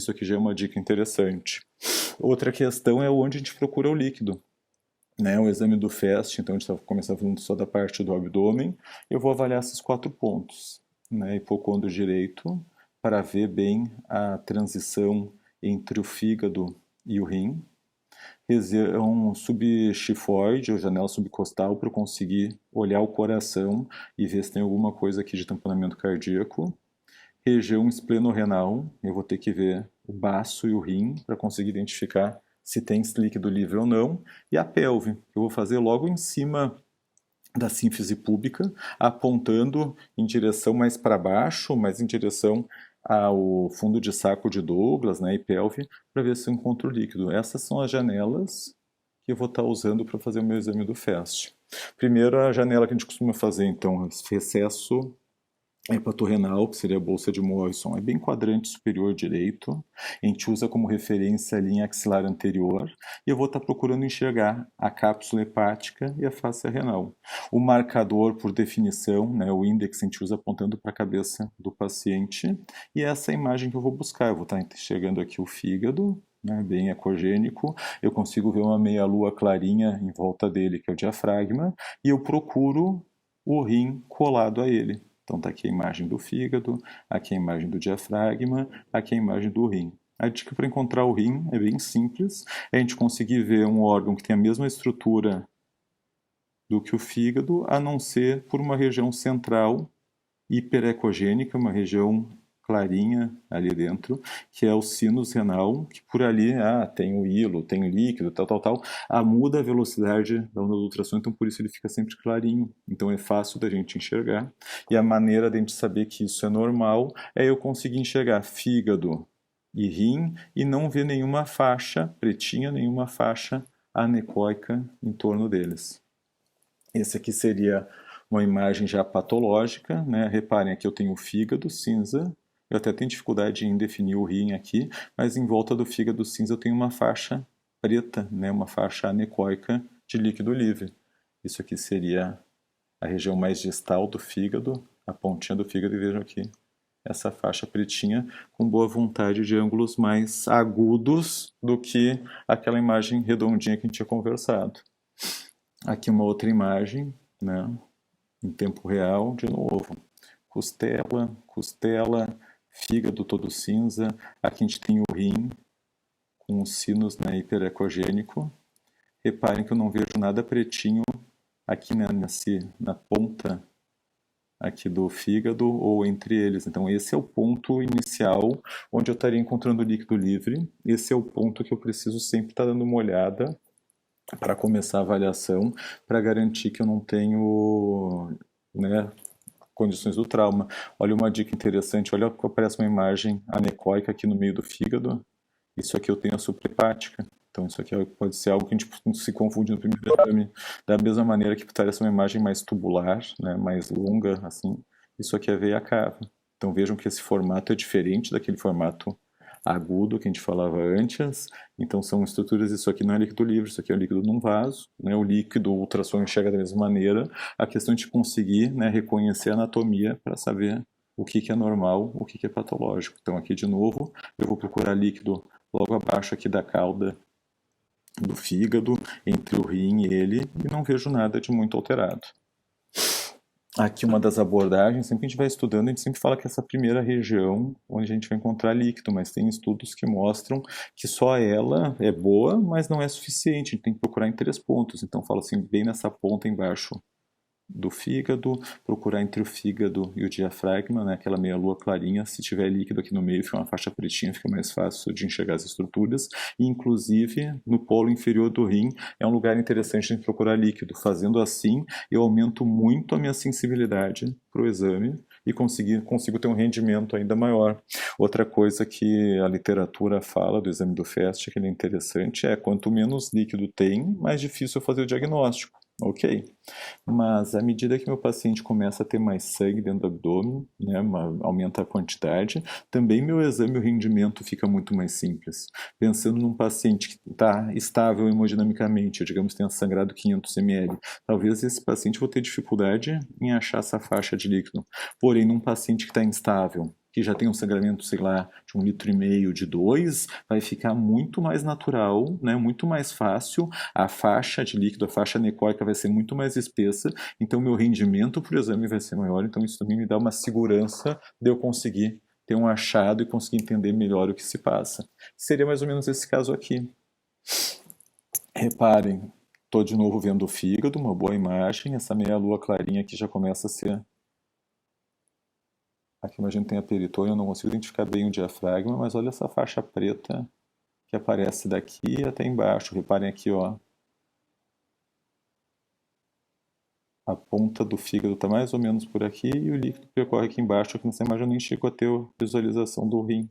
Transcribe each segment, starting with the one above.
Isso aqui já é uma dica interessante. Outra questão é onde a gente procura o líquido, né? O exame do FAST, então a gente está começando falando só da parte do abdômen. Eu vou avaliar esses 4 pontos, né? Hipocôndrio direito, para ver bem a transição entre o fígado e o rim. Região subxifoide ou janela subcostal para eu conseguir olhar o coração e ver se tem alguma coisa aqui de tamponamento cardíaco. Região esplenorenal, eu vou ter que ver o baço e o rim para conseguir identificar se tem líquido livre ou não. E a pelve, eu vou fazer logo em cima da sínfise púbica, apontando em direção mais para baixo, mais em direção ao fundo de saco de Douglas, né, e pelve, para ver se eu encontro líquido. Essas são as janelas que eu vou estar usando para fazer o meu exame do FAST. Primeiro, a janela que a gente costuma fazer, então, recesso hepatorrenal, que seria a bolsa de Morrison, é bem quadrante superior direito. A gente usa como referência a linha axilar anterior e eu vou estar procurando enxergar a cápsula hepática e a face renal. O marcador, por definição, né, o índice, a gente usa apontando para a cabeça do paciente e essa é a imagem que eu vou buscar. Eu vou estar enxergando aqui o fígado, né, bem ecogênico, eu consigo ver uma meia-lua clarinha em volta dele, que é o diafragma, e eu procuro o rim colado a ele. Então está aqui a imagem do fígado, aqui a imagem do diafragma, aqui a imagem do rim. A dica para encontrar o rim é bem simples, é a gente conseguir ver um órgão que tem a mesma estrutura do que o fígado, a não ser por uma região central hiperecogênica, uma região clarinha ali dentro, que é o sinus renal, que por ali tem o hilo, tem o líquido, tal, muda a velocidade da onda do ultrassom, então por isso ele fica sempre clarinho. Então é fácil da gente enxergar. E a maneira de a gente saber que isso é normal é eu conseguir enxergar fígado e rim e não ver nenhuma faixa pretinha, nenhuma faixa anecoica em torno deles. Esse aqui seria uma imagem já patológica, né? Reparem, aqui eu tenho o fígado cinza, eu até tenho dificuldade em definir o rim aqui, mas em volta do fígado cinza eu tenho uma faixa preta, né? Uma faixa anecoica de líquido livre. Isso aqui seria a região mais distal do fígado, a pontinha do fígado, e vejam aqui essa faixa pretinha com boa vontade de ângulos mais agudos do que aquela imagem redondinha que a gente tinha conversado. Aqui uma outra imagem, né? Em tempo real, de novo. Costela, fígado todo cinza. Aqui a gente tem o rim com o sinus, né, hiperecogênico. Reparem que eu não vejo nada pretinho aqui, né, na ponta aqui do fígado ou entre eles. Então esse é o ponto inicial onde eu estaria encontrando líquido livre. Esse é o ponto que eu preciso sempre estar dando uma olhada para começar a avaliação, para garantir que eu não tenho, né, condições do trauma. Olha uma dica interessante, olha que aparece uma imagem anecoica aqui no meio do fígado. Isso aqui eu tenho a suprahepática. Então isso aqui pode ser algo que a gente se confunde no primeiro exame. Da mesma maneira que parece uma imagem mais tubular, né, mais longa, assim, isso aqui é veia cava. Então vejam que esse formato é diferente daquele formato agudo que a gente falava antes. Então são estruturas, isso aqui não é líquido livre, isso aqui é líquido num vaso, né? O líquido, o ultrassom enxerga da mesma maneira. A questão de conseguir, né, reconhecer a anatomia para saber o que é normal, o que é patológico. Então aqui de novo, eu vou procurar líquido logo abaixo aqui da cauda do fígado, entre o rim e ele, e não vejo nada de muito alterado. Aqui uma das abordagens, sempre que a gente vai estudando, a gente sempre fala que essa primeira região onde a gente vai encontrar líquido, mas tem estudos que mostram que só ela é boa, mas não é suficiente, a gente tem que procurar em 3 pontos. Então fala assim, bem nessa ponta embaixo do fígado, procurar entre o fígado e o diafragma, né, aquela meia-lua clarinha. Se tiver líquido aqui no meio, fica uma faixa pretinha, fica mais fácil de enxergar as estruturas. E, inclusive, no polo inferior do rim, é um lugar interessante de procurar líquido. Fazendo assim, eu aumento muito a minha sensibilidade para o exame e consigo ter um rendimento ainda maior. Outra coisa que a literatura fala do exame do FAST, que é interessante, é quanto menos líquido tem, mais difícil fazer o diagnóstico. Ok, mas à medida que meu paciente começa a ter mais sangue dentro do abdômen, né, aumenta a quantidade, também meu exame, o rendimento fica muito mais simples. Pensando num paciente que está estável hemodinamicamente, digamos que tenha sangrado 500 ml, talvez esse paciente vou ter dificuldade em achar essa faixa de líquido. Porém, num paciente que está instável, que já tem um sangramento, sei lá, de 1,5 litro, de 2, vai ficar muito mais natural, né, muito mais fácil, a faixa de líquido, a faixa anecoica vai ser muito mais espessa, então meu rendimento para o exame vai ser maior, então isso também me dá uma segurança de eu conseguir ter um achado e conseguir entender melhor o que se passa. Seria mais ou menos esse caso aqui. Reparem, estou de novo vendo o fígado, uma boa imagem, essa meia-lua clarinha aqui já começa a ser. Aqui imagino que tem a peritônio, eu não consigo identificar bem o diafragma, mas olha essa faixa preta que aparece daqui até embaixo. Reparem aqui, ó. A ponta do fígado está mais ou menos por aqui e o líquido percorre aqui embaixo. Aqui nessa imagem eu nem chego a ter a visualização do rim.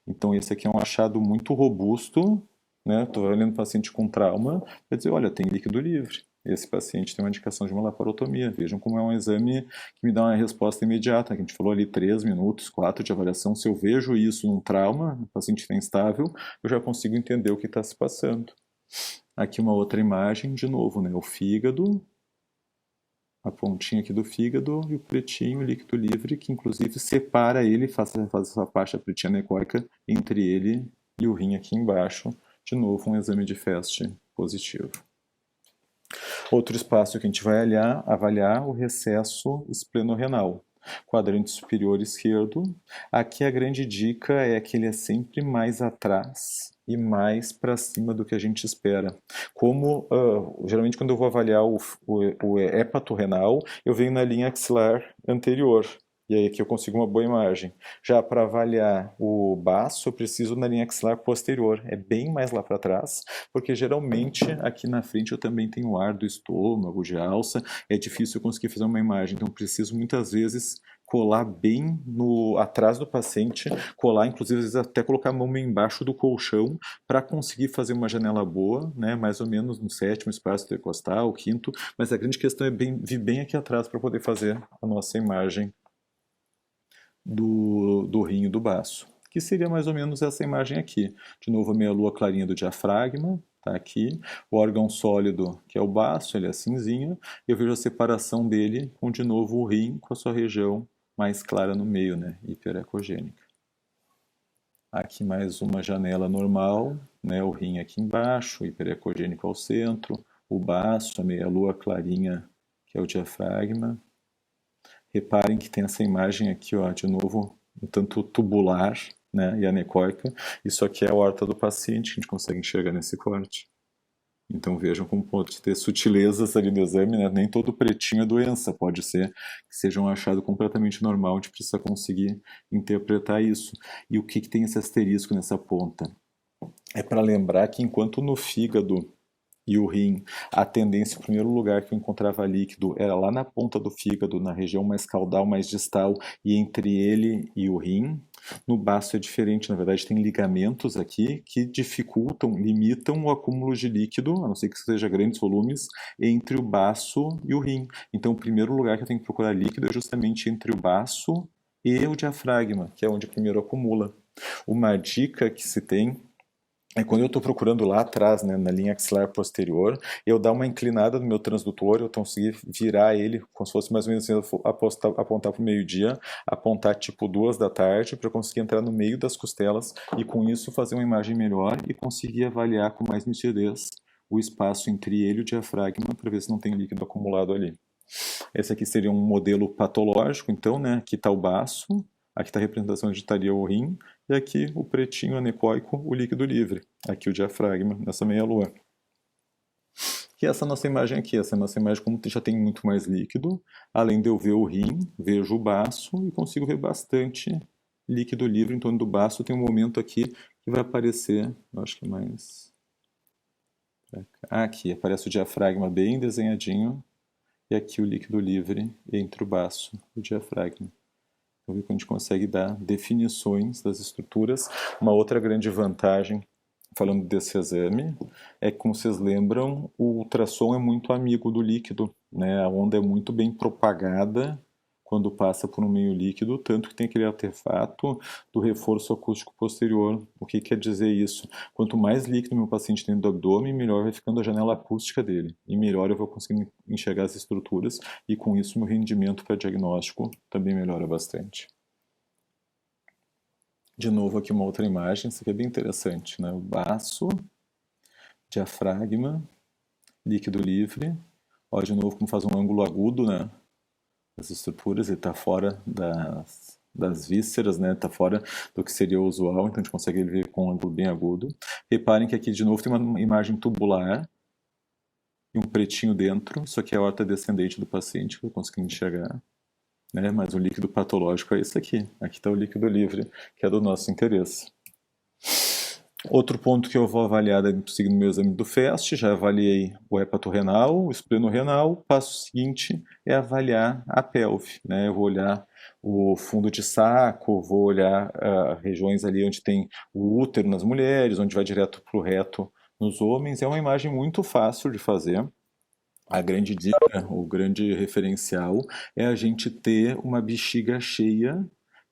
Então esse aqui é um achado muito robusto, né? Estou olhando paciente com trauma, quer dizer, olha, tem líquido livre. Esse paciente tem uma indicação de uma laparotomia. Vejam como é um exame que me dá uma resposta imediata. A gente falou ali 3 minutos, 4 de avaliação. Se eu vejo isso num trauma, o paciente está instável, eu já consigo entender o que está se passando. Aqui uma outra imagem, de novo, né? O fígado, a pontinha aqui do fígado e o pretinho, o líquido livre, que inclusive separa ele, faz essa faixa pretinha anecoica entre ele e o rim aqui embaixo. De novo, um exame de FAST positivo. Outro espaço que a gente vai avaliar o recesso esplenorrenal. Quadrante superior esquerdo. Aqui a grande dica é que ele é sempre mais atrás e mais para cima do que a gente espera. Como geralmente quando eu vou avaliar o hepato renal, eu venho na linha axilar anterior. E aí aqui eu consigo uma boa imagem. Já para avaliar o baço, eu preciso na linha axilar posterior. É bem mais lá para trás, porque geralmente aqui na frente eu também tenho ar do estômago, de alça. É difícil eu conseguir fazer uma imagem. Então eu preciso muitas vezes colar bem no atrás do paciente, colar, inclusive às vezes até colocar a mão meio embaixo do colchão para conseguir fazer uma janela boa, né? Mais ou menos no sétimo espaço intercostal, quinto. Mas a grande questão é vir bem aqui atrás para poder fazer a nossa imagem do rim e do baço, que seria mais ou menos essa imagem aqui. De novo, a meia-lua clarinha do diafragma, tá aqui. O órgão sólido, que é o baço, ele é cinzinho. Eu vejo a separação dele com, de novo, o rim com a sua região mais clara no meio, né, hiperecogênica. Aqui mais uma janela normal, né, o rim aqui embaixo, hiperecogênico ao centro, o baço, a meia-lua clarinha, que é o diafragma. Reparem que tem essa imagem aqui, ó, de novo, um tanto tubular, né, e anecoica. Isso aqui é a aorta do paciente, que a gente consegue enxergar nesse corte. Então vejam como pode ter sutilezas ali no exame, né? Nem todo pretinho é doença, pode ser que seja um achado completamente normal, a gente precisa conseguir interpretar isso. E o que tem esse asterisco nessa ponta? É para lembrar que enquanto no fígado e o rim, a tendência, o primeiro lugar que eu encontrava líquido era lá na ponta do fígado, na região mais caudal, mais distal, e entre ele e o rim. No baço é diferente, na verdade tem ligamentos aqui que dificultam, limitam o acúmulo de líquido, a não ser que seja grandes volumes, entre o baço e o rim. Então o primeiro lugar que eu tenho que procurar líquido é justamente entre o baço e o diafragma, que é onde primeiro acumula. Uma dica que se tem é quando eu estou procurando lá atrás, né, na linha axilar posterior, eu dar uma inclinada no meu transdutor, eu conseguir virar ele, como se fosse mais ou menos assim, apontar para o meio-dia, apontar tipo 2 da tarde, para conseguir entrar no meio das costelas e com isso fazer uma imagem melhor e conseguir avaliar com mais nitidez o espaço entre ele e o diafragma para ver se não tem líquido acumulado ali. Esse aqui seria um modelo patológico, então, né, aqui está o baço, aqui está a representação onde estaria o rim, e aqui o pretinho anecoico, o líquido livre. Aqui o diafragma, nessa meia-lua. E essa nossa imagem aqui, essa nossa imagem como já tem muito mais líquido, além de eu ver o rim, vejo o baço e consigo ver bastante líquido livre em torno do baço. Tem um momento aqui que vai aparecer, eu acho que é mais... aqui, aparece o diafragma bem desenhadinho, e aqui o líquido livre entre o baço e o diafragma. Então, a gente consegue dar definições das estruturas. Uma outra grande vantagem, falando desse exame, é que, como vocês lembram, o ultrassom é muito amigo do líquido, né? A onda é muito bem propagada quando passa por um meio líquido, tanto que tem aquele artefato do reforço acústico posterior. O que quer dizer isso? Quanto mais líquido meu paciente tem do abdômen, melhor vai ficando a janela acústica dele, e melhor eu vou conseguir enxergar as estruturas, e com isso meu rendimento para diagnóstico também melhora bastante. De novo aqui uma outra imagem, isso aqui é bem interessante, né? O baço, diafragma, líquido livre. Ó, de novo como faz um ângulo agudo, né? As estruturas, ele está fora das vísceras, né? Está fora do que seria o usual, então a gente consegue ver com um ângulo bem agudo. Reparem que aqui de novo tem uma imagem tubular e um pretinho dentro. Isso aqui é a horta descendente do paciente, que eu consegui enxergar. Né? Mas o líquido patológico é esse aqui. Aqui está o líquido livre, que é do nosso interesse. Outro ponto que eu vou avaliar seguindo meu exame do FAST, já avaliei o hepatorrenal, o esplenorenal. O passo seguinte é avaliar a pelve, né? Eu vou olhar o fundo de saco, vou olhar regiões ali onde tem o útero nas mulheres, onde vai direto para o reto nos homens. É uma imagem muito fácil de fazer. A grande dica, o grande referencial é a gente ter uma bexiga cheia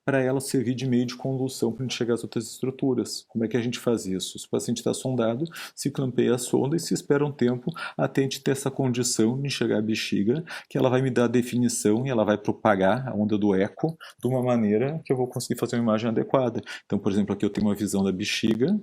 para ela servir de meio de condução para a gente chegar às outras estruturas. Como é que a gente faz isso? Se o paciente está sondado, se clampeia a sonda e se espera um tempo até a gente ter essa condição de enxergar a bexiga, que ela vai me dar a definição e ela vai propagar a onda do eco de uma maneira que eu vou conseguir fazer uma imagem adequada. Então, por exemplo, aqui eu tenho uma visão da bexiga,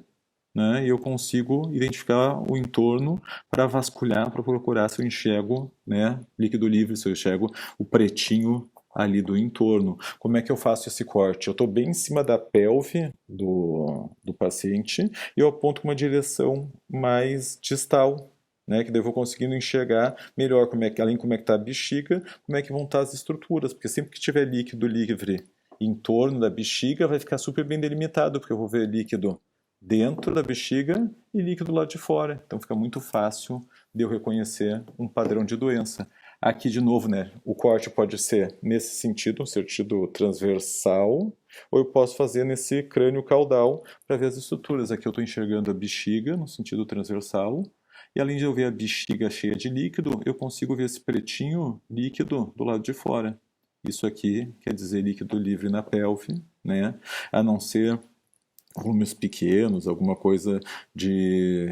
né, e eu consigo identificar o entorno para vasculhar, para procurar se eu enxergo, né, líquido livre, se eu enxergo o pretinho ali do entorno. Como é que eu faço esse corte? Eu estou bem em cima da pelve do paciente e eu aponto com uma direção mais distal, né, que daí eu vou conseguindo enxergar melhor além como é que está a bexiga, como é que vão estar as estruturas, porque sempre que tiver líquido livre em torno da bexiga vai ficar super bem delimitado, porque eu vou ver líquido dentro da bexiga e líquido lá de fora. Então fica muito fácil de eu reconhecer um padrão de doença. Aqui de novo, né, o corte pode ser nesse sentido, um sentido transversal, ou eu posso fazer nesse crânio caudal para ver as estruturas. Aqui eu estou enxergando a bexiga no sentido transversal, e além de eu ver a bexiga cheia de líquido, eu consigo ver esse pretinho líquido do lado de fora. Isso aqui quer dizer líquido livre na pelve, né? A não ser volumes pequenos, alguma coisa de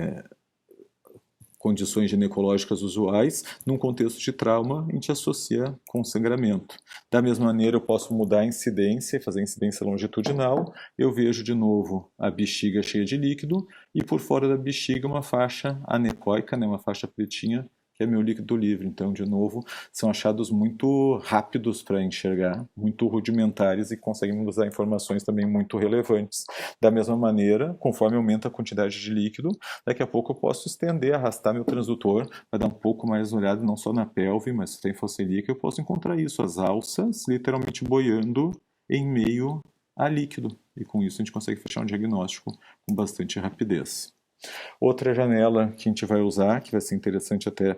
condições ginecológicas usuais, num contexto de trauma, a gente associa com sangramento. Da mesma maneira, eu posso mudar a incidência, fazer a incidência longitudinal, eu vejo de novo a bexiga cheia de líquido e por fora da bexiga uma faixa anecoica, né, uma faixa pretinha, que é meu líquido livre. Então, de novo, são achados muito rápidos para enxergar, muito rudimentares e conseguem nos dar informações também muito relevantes. Da mesma maneira, conforme aumenta a quantidade de líquido, daqui a pouco eu posso estender, arrastar meu transdutor para dar um pouco mais olhado não só na pelve, mas se tem fossa ilíaca, eu posso encontrar isso, as alças literalmente boiando em meio a líquido. E com isso a gente consegue fechar um diagnóstico com bastante rapidez. Outra janela que a gente vai usar, que vai ser interessante até